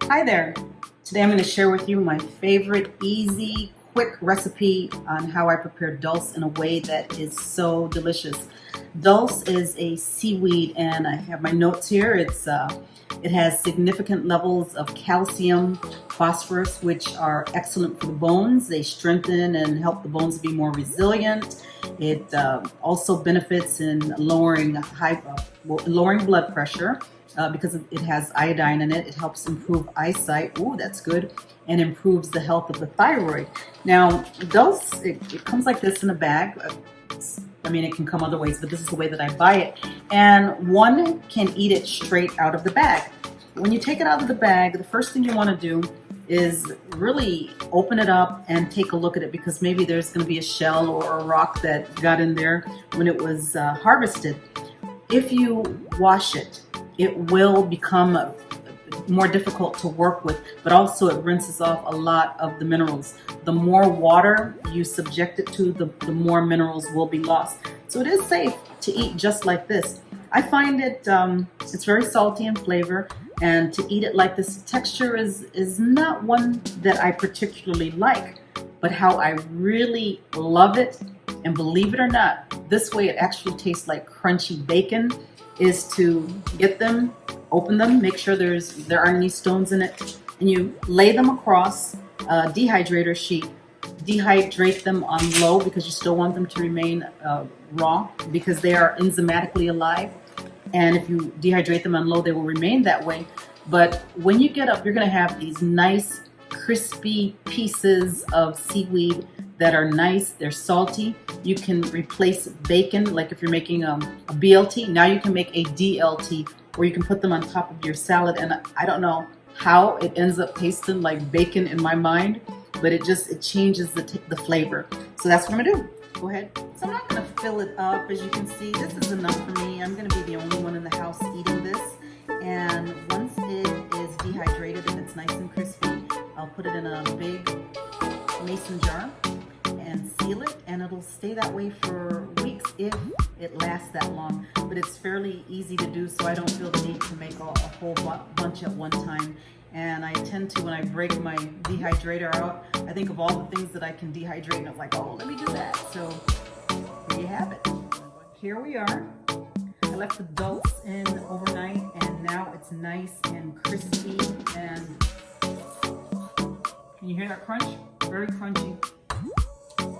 Hi there. Today I'm going to share with you my favorite easy, quick recipe on how I prepare dulse in a way that is so delicious. Dulse is a seaweed, and I have my notes here. It has significant levels of calcium, phosphorus, which are excellent for the bones. They strengthen and help the bones be more resilient. It also benefits in lowering blood pressure. Because it has iodine in it. It helps improve eyesight. Ooh, that's good. And improves the health of the thyroid. Now, Dulse, it comes like this in a bag. I mean, it can come other ways, but this is the way that I buy it. And one can eat it straight out of the bag. When you take it out of the bag, the first thing you want to do is really open it up and take a look at it, because maybe there's going to be a shell or a rock that got in there when it was harvested. If you wash it, it will become more difficult to work with, but also it rinses off a lot of the minerals. The more water you subject it to, the more minerals will be lost. So it is safe to eat just like this. I find it's very salty in flavor, and to eat it like this, the texture is not one that I particularly like, but how I really love it, and believe it or not, this way it actually tastes like crunchy bacon, is to get them, open them, make sure there aren't any stones in it, and you lay them across a dehydrator sheet. Dehydrate them on low because you still want them to remain raw, because they are enzymatically alive. And if you dehydrate them on low, they will remain that way. But when you get up, you're going to have these nice, crispy pieces of seaweed that are nice. They're salty. You can replace bacon, like if you're making a BLT, now you can make a DLT, or you can put them on top of your salad. And I don't know how it ends up tasting like bacon in my mind, but it changes the flavor. So that's what I'm gonna do. Go ahead. So I'm not gonna fill it up. As you can see, this is enough for me. I'm gonna be the only one in the house eating this. And once it is dehydrated and it's nice and crispy, I'll put it in a big mason jar and seal it, and it'll stay that way for weeks if it lasts that long. But it's fairly easy to do, so I don't feel the need to make a whole bunch at one time. And I tend to, when I break my dehydrator out, I think of all the things that I can dehydrate, and I'm like, oh, let me do that. So there you have it. Here we are. I left the dulse in overnight, and now it's nice and crispy. And can you hear that crunch? Very crunchy.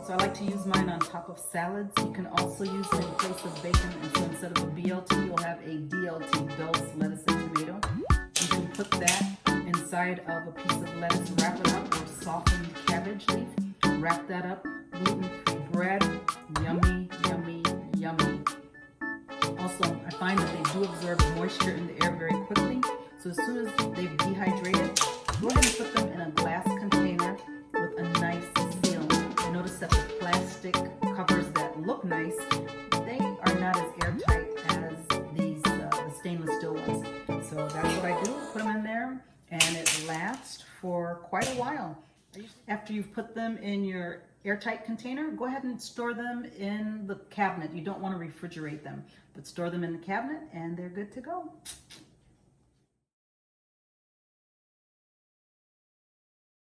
So I like to use mine on top of salads. You can also use it in place of bacon. And so instead of a BLT, you'll have a DLT, dulse, lettuce, and tomato. You can put that inside of a piece of lettuce, wrap it up, or softened cabbage leaf. Wrap that up, gluten-free bread. Yummy, yummy, yummy. Also, I find that they do absorb moisture in the air very quickly. So as soon as they've dehydrated, go ahead and put them in a glass container with a nice seal. Notice that the plastic covers that look nice, they are not as airtight as the stainless steel ones. So that's what I do, put them in there, and it lasts for quite a while. After you've put them in your airtight container, go ahead and store them in the cabinet. You don't want to refrigerate them, but store them in the cabinet and they're good to go.